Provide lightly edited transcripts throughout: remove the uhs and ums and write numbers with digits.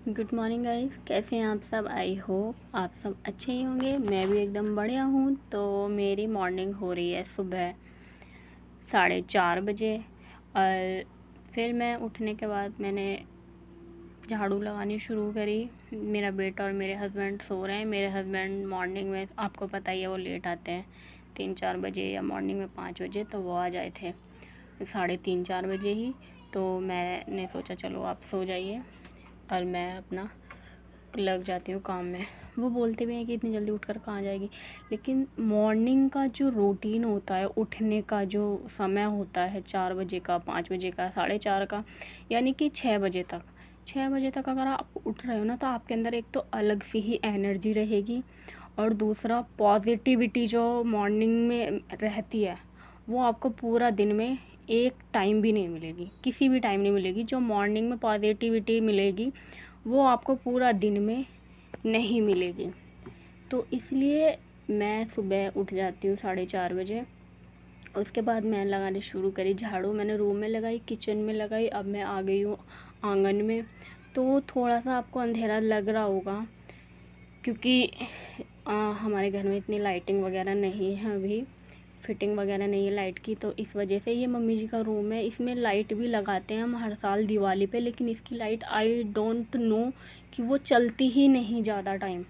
Good morning guys, कैसे हैं आप सब। आई होप आप सब अच्छे ही होंगे। मैं भी एकदम बढ़िया हूँ। तो मेरी मॉर्निंग हो रही है सुबह 4:30 बजे। और फिर मैं उठने के बाद मैंने झाड़ू लगानी शुरू करी। मेरा बेटा और मेरे हस्बैंड सो रहे हैं। मेरे हस्बैंड मॉर्निंग में, आपको पता ही है, वो लेट आते हैं 3-4 बजे या मॉर्निंग में 5 बजे। तो वो आ जाए थे 3:30-4 बजे ही। तो मैंने सोचा चलो आप सो जाइए और मैं अपना लग जाती हूँ काम में। वो बोलते भी हैं कि इतनी जल्दी उठकर कहाँ जाएगी, लेकिन मॉर्निंग का जो रूटीन होता है, उठने का जो समय होता है 4 बजे का, 5 बजे का, 4:30 का, यानी कि 6 बजे तक अगर आप उठ रहे हो ना, तो आपके अंदर एक तो अलग सी ही एनर्जी रहेगी, और दूसरा पॉजिटिविटी जो मॉर्निंग में रहती है वो आपको पूरा दिन में एक टाइम भी नहीं मिलेगी, किसी भी टाइम नहीं मिलेगी। जो मॉर्निंग में पॉजिटिविटी मिलेगी वो आपको पूरा दिन में नहीं मिलेगी। तो इसलिए मैं सुबह उठ जाती हूँ 4:30 बजे। उसके बाद मैं लगानी शुरू करी झाड़ू। मैंने रूम में लगाई, किचन में लगाई, अब मैं आ गई हूँ आंगन में। तो थोड़ा सा आपको अंधेरा लग रहा होगा, क्योंकि हमारे घर में इतनी लाइटिंग वगैरह नहीं है, अभी फिटिंग वगैरह नहीं है लाइट की। तो इस वजह से, ये मम्मी जी का रूम है, इसमें लाइट भी लगाते हैं हम हर साल दिवाली पे, लेकिन इसकी लाइट आई डोंट नो कि वो चलती ही नहीं ज़्यादा टाइम।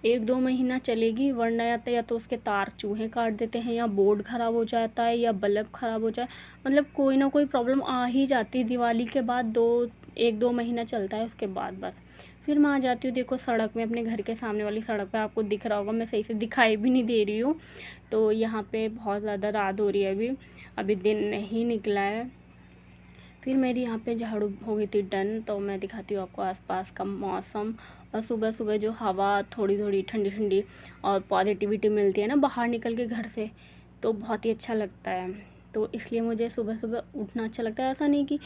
1-2 महीना चलेगी, वरना या तो उसके तार चूहे काट देते हैं, या बोर्ड ख़राब हो जाता है, या बल्ब ख़राब हो जाए, मतलब कोई ना कोई प्रॉब्लम आ ही जाती है। दिवाली के बाद 1-2 महीना चलता है, उसके बाद बस फिर मैं आ जाती हूँ। देखो सड़क में, अपने घर के सामने वाली सड़क पे, आपको दिख रहा होगा, मैं सही से दिखाई भी नहीं दे रही हूँ। तो यहाँ पे बहुत ज़्यादा रात हो रही है, अभी दिन नहीं निकला है। फिर मेरी यहाँ पे झाड़ू हो गई थी डन। तो मैं दिखाती हूँ आपको आसपास का मौसम। और सुबह सुबह जो हवा थोड़ी थोड़ी ठंडी ठंडी और पॉजिटिविटी मिलती है ना बाहर निकल के घर से, तो बहुत ही अच्छा लगता है। तो इसलिए मुझे सुबह सुबह उठना अच्छा लगता है। ऐसा नहीं कि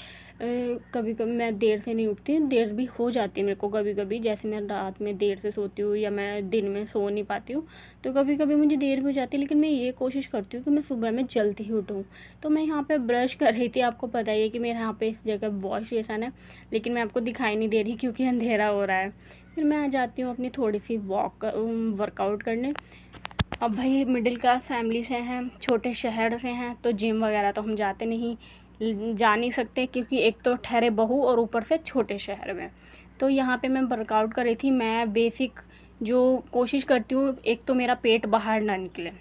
कभी कभी मैं देर से नहीं उठती, देर भी हो जाती है मेरे को कभी कभी। जैसे मैं रात में देर से सोती हूँ, या मैं दिन में सो नहीं पाती हूँ, तो कभी कभी मुझे देर भी हो जाती है। लेकिन मैं ये कोशिश करती हूँ कि मैं सुबह में जल्दी ही उठूँ। तो मैं यहाँ पे ब्रश कर रही थी, आपको पता ही है कि मेरे यहाँ पे इस जगह वॉश बेसन है, लेकिन मैं आपको दिखाई नहीं दे रही क्योंकि अंधेरा हो रहा है। फिर मैं आ जाती हूँ अपनी थोड़ी सी वर्कआउट करने। अब भाई मिडिल क्लास फैमिली से हैं, छोटे शहर से हैं, तो जिम वगैरह तो हम जाते नहीं, जा नहीं सकते, क्योंकि एक तो ठहरे बहू और ऊपर से छोटे शहर में। तो यहाँ पे मैं वर्कआउट कर रही थी। मैं बेसिक जो कोशिश करती हूँ, एक तो मेरा पेट बाहर ना निकले,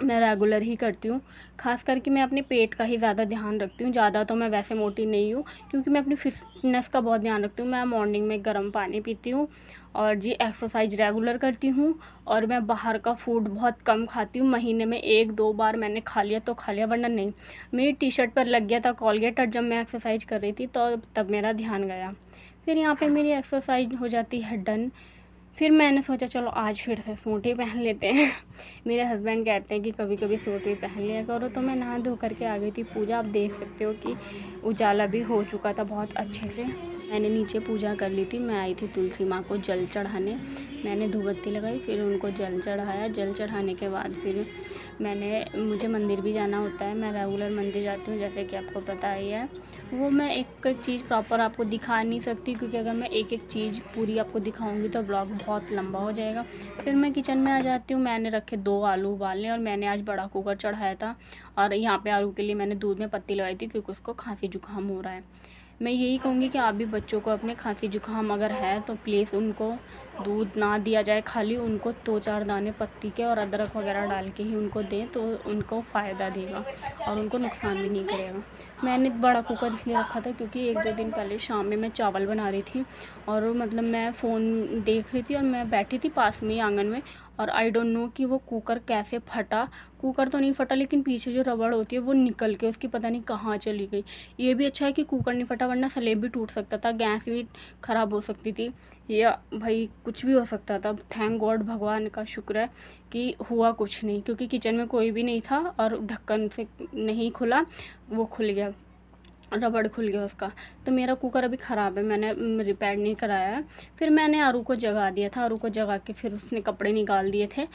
मैं रेगुलर ही करती हूँ। ख़ास करके मैं अपने पेट का ही ज़्यादा ध्यान रखती हूँ। ज़्यादा तो मैं वैसे मोटी नहीं हूँ, क्योंकि मैं अपनी फिटनेस का बहुत ध्यान रखती हूँ। मैं मॉर्निंग में गर्म पानी पीती हूँ, और जी एक्सरसाइज रेगुलर करती हूँ। और मैं बाहर का फूड बहुत कम खाती हूँ। महीने में 1-2 बार मैंने खा लिया तो खा लिया, वरना नहीं। मेरी टी शर्ट पर लग गया था कोलगेट, और जब मैं एक्सरसाइज कर रही थी तो तब मेरा ध्यान गया। फिर यहाँ पे मेरी एक्सरसाइज हो जाती है डन। फिर मैंने सोचा चलो आज फिर से सूट ही पहन लेते हैं। मेरे हस्बैंड कहते हैं कि कभी कभी सूट भी पहन लिया करो। तो मैं नहा धो करके आ गई थी पूजा। आप देख सकते हो कि उजाला भी हो चुका था बहुत अच्छे से। मैंने नीचे पूजा कर ली थी। मैं आई थी तुलसी माँ को जल चढ़ाने। मैंने धूपबत्ती लगाई, फिर उनको जल चढ़ाया। जल चढ़ाने के बाद फिर मुझे मंदिर भी जाना होता है। मैं रेगुलर मंदिर जाती हूँ, जैसे कि आपको पता ही है। वो मैं एक एक चीज़ प्रॉपर आपको दिखा नहीं सकती, क्योंकि अगर मैं एक एक चीज़ पूरी आपको दिखाऊंगी तो ब्लॉग बहुत लंबा हो जाएगा। फिर मैं किचन में आ जाती हूँ। मैंने रखे 2 आलू उबालने, और मैंने आज बड़ा कुकर चढ़ाया था। और यहाँ पे आलू के लिए मैंने दूध में पत्ती लगाई थी, क्योंकि उसको खांसी जुकाम हो रहा है। मैं यही कहूँगी कि आप भी बच्चों को अपने खांसी जुकाम अगर है तो प्लीज़ उनको दूध ना दिया जाए, खाली उनको 2-4 दाने पत्ती के और अदरक वगैरह डाल के ही उनको दें, तो उनको फ़ायदा देगा और उनको नुकसान भी नहीं करेगा। मैंने बड़ा कुकर इसलिए रखा था क्योंकि 1-2 दिन पहले शाम में मैं चावल बना रही थी, और मतलब मैं फ़ोन देख रही थी, और मैं बैठी थी पास में ही आंगन में, और आई डोंट नो कि वो कुकर कैसे फटा। कुकर तो नहीं फटा, लेकिन पीछे जो रबड़ होती है वो निकल के उसकी पता नहीं कहाँ चली गई। ये भी अच्छा है कि कुकर नहीं फटा, वरना स्लेब भी टूट सकता था, गैस भी ख़राब हो सकती थी, या भाई कुछ भी हो सकता था। थैंक गॉड, भगवान का शुक्र है कि हुआ कुछ नहीं, क्योंकि किचन में कोई भी नहीं था और ढक्कन से नहीं खुला, वो खुल गया, रबड़ खुल गया उसका। तो मेरा कुकर अभी ख़राब है, मैंने रिपेयर नहीं कराया है। फिर मैंने आरू को जगा दिया था। आरू को जगा के फिर उसने कपड़े निकाल दिए थे,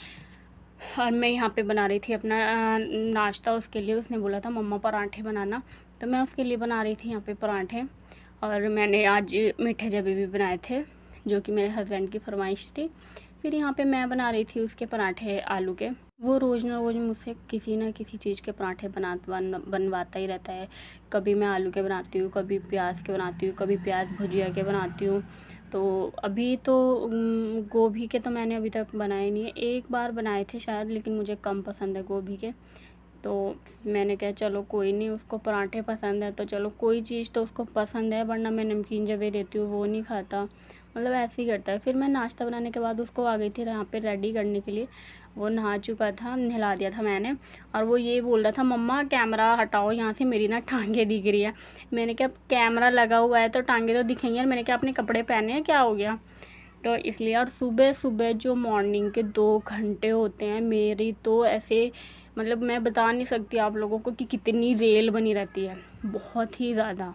और मैं यहाँ पे बना रही थी अपना नाश्ता उसके लिए। उसने बोला था मम्मा पराठे बनाना, तो मैं उसके लिए बना रही थी यहाँ पे पराठे। और मैंने आज मीठे जलेबी भी बनाए थे, जो कि मेरे हस्बैंड की फरमाइश थी। फिर यहाँ पे मैं बना रही थी उसके पराठे आलू के। वो रोज़ ना रोज़ मुझसे किसी न किसी चीज़ के पराठे बनवाता ही रहता है। कभी मैं आलू के बनाती हूँ, कभी प्याज के बनाती हूँ, कभी प्याज भुजिया के बनाती हूँ। तो अभी तो गोभी के तो मैंने अभी तक बनाए नहीं है। एक बार बनाए थे शायद, लेकिन मुझे कम पसंद है गोभी के। तो मैंने कहा चलो कोई नहीं, उसको पराठे पसंद है तो चलो कोई चीज़ तो उसको पसंद है, वरना मैं नमकीन जब देती हूँ वो नहीं खाता, मतलब ऐसे ही करता है। फिर मैं नाश्ता बनाने के बाद उसको आ गई थी यहाँ पे रेडी करने के लिए। वो नहा चुका था, नहला दिया था मैंने, और वो ये बोल रहा था मम्मा कैमरा हटाओ यहाँ से, मेरी ना टांगें दिख रही है। मैंने कहा कैमरा लगा हुआ है तो टांगें तो दिखेंगी यार। मैंने कहा अपने कपड़े पहने हैं, क्या हो गया? तो इसलिए। और सुबह सुबह जो मॉर्निंग के 2 घंटे होते हैं मेरी, तो ऐसे मतलब मैं बता नहीं सकती आप लोगों को कि कितनी रेल बनी रहती है, बहुत ही ज़्यादा।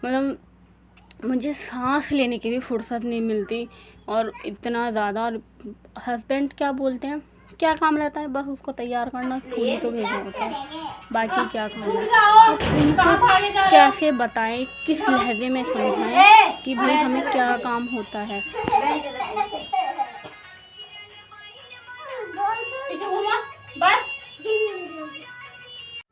मतलब मुझे सांस लेने की भी फुर्सत नहीं मिलती, और इतना ज़्यादा। और हस्बैंड क्या बोलते हैं, क्या काम रहता है, बस उसको तैयार करना, स्कूल ही तो भेजना होता है, बाकी क्या काम है। अब उनको कैसे बताएं, किस लहजे में समझाएं कि भाई हमें क्या काम होता है।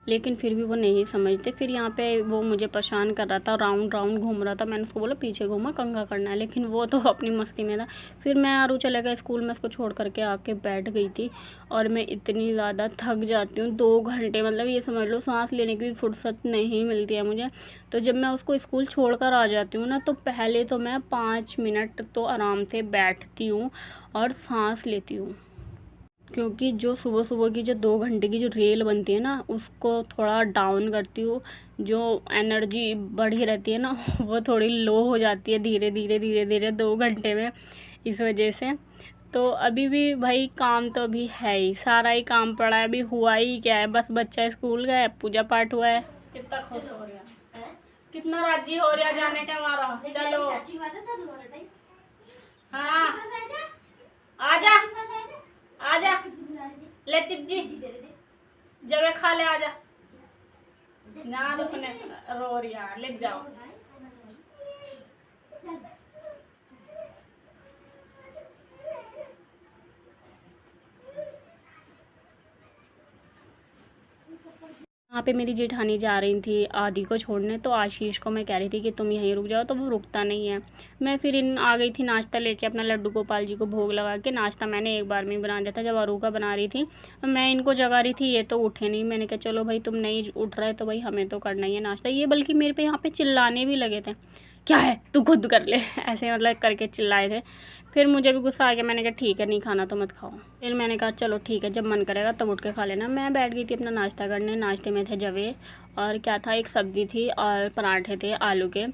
लेकिन फिर भी वो नहीं समझते। फिर यहाँ पे वो मुझे परेशान कर रहा था, राउंड राउंड घूम रहा था। मैंने उसको बोला पीछे घूमा, कंघा करना है, लेकिन वो तो अपनी मस्ती में था। फिर मैं आरू चले गए स्कूल में, उसको छोड़ करके आके बैठ गई थी। और मैं इतनी ज़्यादा थक जाती हूँ, 2 घंटे, मतलब ये समझ लो सांस लेने की भी फुर्सत नहीं मिलती है मुझे। तो जब मैं उसको स्कूल छोड़ कर आ जाती हूँ ना, तो पहले तो मैं 5 मिनट तो आराम से बैठती हूँ और सांस लेती हूँ, क्योंकि जो सुबह सुबह की जो 2 घंटे की जो रेल बनती है ना, उसको थोड़ा डाउन करती हूँ। जो एनर्जी बढ़ी रहती है ना वो थोड़ी लो हो जाती है धीरे धीरे धीरे धीरे 2 घंटे में, इस वजह से। तो अभी भी भाई काम तो अभी है ही, सारा ही काम पड़ा है, अभी हुआ ही क्या है, बस बच्चा स्कूल गया, पूजा पाठ हुआ है। कितना खुश हो रहा है, कितना राजी हो रहा जाने का हमारा। चलो हाँ आजा आजा, ले चिप्जी जगह खा ले, आजा ना रुकने, रो रही है, ले जाओ। यहाँ पे मेरी जेठानी जा रही थी आदि को छोड़ने, तो आशीष को मैं कह रही थी कि तुम यहीं रुक जाओ, तो वो रुकता नहीं है। मैं फिर आ गई थी नाश्ता लेके, अपना लड्डू गोपाल जी को भोग लगा के। नाश्ता मैंने एक बार में ही बना दिया था, जब आरू का बना रही थी। मैं इनको जगा रही थी, ये तो उठे नहीं। मैंने कहा चलो भाई तुम नहीं उठ रहे तो भाई हमें तो करना ही है नाश्ता। ये बल्कि मेरे पे यहाँ पे चिल्लाने भी लगे थे, क्या है तू खुद कर ले, ऐसे मतलब करके चिल्लाए थे। फिर मुझे भी गुस्सा आ गया, मैंने कहा ठीक है नहीं खाना तो मत खाओ। फिर मैंने कहा चलो ठीक है, जब मन करेगा तब उठ के खा लेना। मैं बैठ गई थी अपना नाश्ता करने। नाश्ते में थे जवे और क्या था, एक सब्ज़ी थी और पराठे थे आलू के।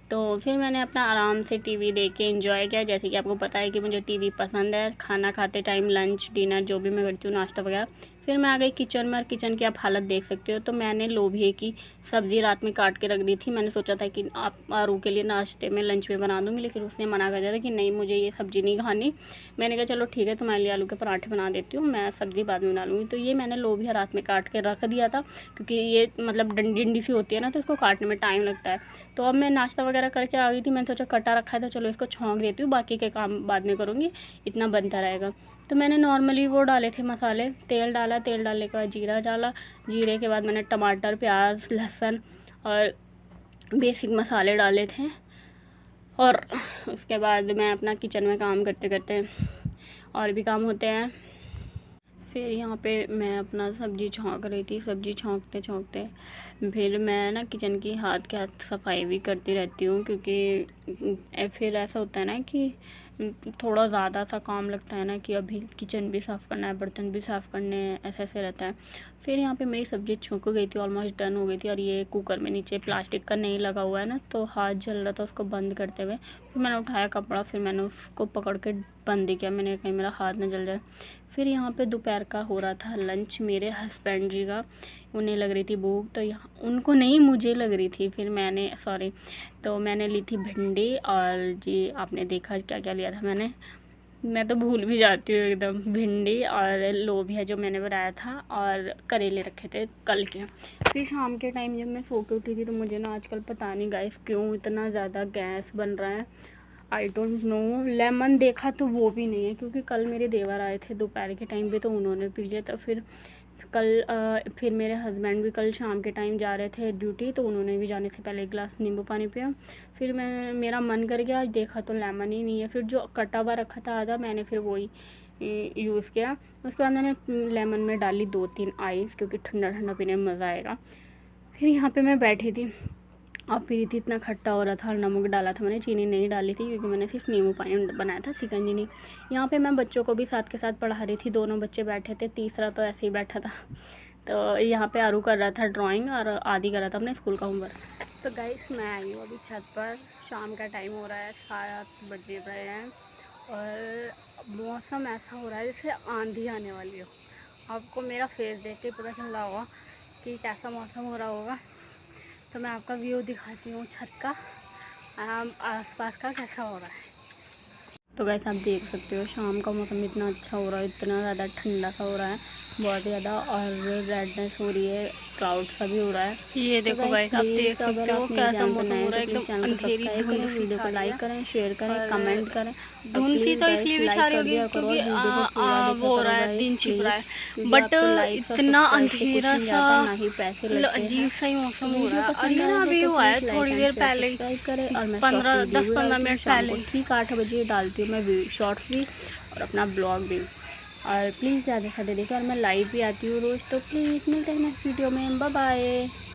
तो फिर मैंने अपना आराम से टीवी देख के एंजॉय किया। जैसे कि आपको पता है कि मुझे टीवी पसंद है, खाना खाते टाइम, लंच डिनर जो भी मैं करती हूँ, नाश्ता वगैरह। फिर मैं आ गई किचन में, और किचन की आप हालत देख सकते हो। तो मैंने लोबिये की सब्ज़ी रात में काट के रख दी थी। मैंने सोचा था कि आप आरू के लिए नाश्ते में लंच में बना दूँगी, लेकिन उसने मना कर दिया था कि नहीं मुझे ये सब्ज़ी नहीं खानी। मैंने कहा चलो ठीक है तुम्हारे लिए आलू के पराठे बना देती हूँ, मैं सब्ज़ी बाद में बना लूँगी। तो ये मैंने लोबिया रात में काट के रख दिया था, क्योंकि ये मतलब डंडी डंडी सी होती है ना, तो इसको काटने में टाइम लगता है। तो अब मैं नाश्ता वगैरह करके आ गई थी। मैंने सोचा कटा रखा है तो चलो इसको छौंक देती हूँ, बाकी के काम बाद में करूँगी, इतना बनता रहेगा। तो मैंने नॉर्मली वो डाले थे मसाले, तेल डाला, तेल डालने के बाद जीरा डाला, जीरे के बाद मैंने टमाटर, प्याज, लहसुन और बेसिक मसाले डाले थे। और उसके बाद मैं अपना किचन में काम करते करते, और भी काम होते हैं। फिर यहाँ पे मैं अपना सब्ज़ी छौंक रही थी। सब्ज़ी छौंकते छौंकते फिर मैं ना किचन की हाथ के हाथ सफाई भी करती रहती हूँ, क्योंकि फिर ऐसा होता है ना कि थोड़ा ज़्यादा सा काम लगता है ना, कि अभी किचन भी साफ़ करना है, बर्तन भी साफ़ करने हैं, ऐसे ऐसे रहता है। फिर यहाँ पे मेरी सब्ज़ी छौंक गई थी, ऑलमोस्ट डन हो गई थी। और ये कुकर में नीचे प्लास्टिक का नहीं लगा हुआ है ना, तो हाथ जल रहा था उसको बंद करते हुए। फिर मैंने उठाया कपड़ा, फिर मैंने उसको पकड़ के बंद किया। मैंने कहीं मेरा हाथ ना जल जाए। फिर यहाँ पे दोपहर का हो रहा था लंच मेरे हस्बैंड जी का, उन्हें लग रही थी भूख, तो यहाँ उनको नहीं मुझे लग रही थी। फिर मैंने तो मैंने ली थी भिंडी, और जी आपने देखा क्या क्या लिया था मैं तो भूल भी जाती हूँ एकदम। भिंडी और लोबिया जो मैंने बनाया था, और करेले रखे थे कल के। फिर शाम के टाइम जब मैं सो के उठी थी, तो मुझे ना आजकल पता नहीं गाइस क्यों इतना ज़्यादा गैस बन रहा है। I don't know. लेमन देखा तो वो भी नहीं है, क्योंकि कल मेरे देवर आए थे दोपहर के टाइम पे तो उन्होंने पी लिया था। फिर मेरे हस्बैंड भी कल शाम के टाइम जा रहे थे ड्यूटी, तो उन्होंने भी जाने से पहले एक गिलास नींबू पानी पिया। फिर मेरा मन कर गया, देखा तो लेमन ही नहीं है। फिर जो कटा हुआ रखा था आधा, मैंने फिर वही यूज़ किया। उसके बाद मैंने लेमन में डाली 2-3 आइस, क्योंकि ठंडा ठंडा पीने में मज़ा आएगा। फिर यहाँ पे मैं बैठी थी और पी रही थी, इतना खट्टा हो रहा था। नमक डाला था मैंने, चीनी नहीं डाली थी, क्योंकि मैंने सिर्फ नींबू पानी बनाया था, शिकंजी नहीं। यहाँ पे मैं बच्चों को भी साथ के साथ पढ़ा रही थी। 2 बच्चे बैठे थे, तीसरा तो ऐसे ही बैठा था। तो यहाँ पे आरू कर रहा था ड्राइंग और आदि कर रहा था अपने स्कूल का होमवर्क। तो गाइस मैं आई हूँ अभी छत पर। शाम का टाइम हो रहा है, 7 बजे रहे हैं और मौसम ऐसा हो रहा है जैसे आंधी आने वाली हो। आपको मेरा फेस देख के पता चल रहा होगा कि कैसा मौसम हो रहा होगा। तो मैं आपका व्यू दिखाती हूँ छत का, आसपास का कैसा हो रहा है। तो गाइस आप देख सकते हो शाम का मौसम इतना अच्छा हो रहा है, इतना ज़्यादा ठंडा सा हो रहा है, बहुत ज़्यादा, और रेडनेस हो रही है, क्लाउड सा भी हो रहा है। ये देखो गाइस आप देख सकते हो कैसा मौसम हो रहा है, एकदम अंधेरी धुंध। वीडियो को लाइक करें, शेयर करें, कमेंट करें। धुंध सी तो इसलिए भी छा रही होगी क्योंकि वो हो रहा है, दिन छिप रहा है, बट इतना अंधेरा सा अजीब सा ही मौसम हो रहा है। और ये ना अभी हुआ है थोड़ी देर पहले, 10-15 मिनट पहले। ठीक 8 बजे डालती हूँ मैं शॉर्ट्स भी और अपना ब्लॉग भी। और प्लीज़ ज़्यादा से ज़्यादा देखिए, और मैं लाइव भी आती हूँ रोज़। तो प्लीज़ मिलते हैं नेक्स्ट वीडियो में, बाय बाय।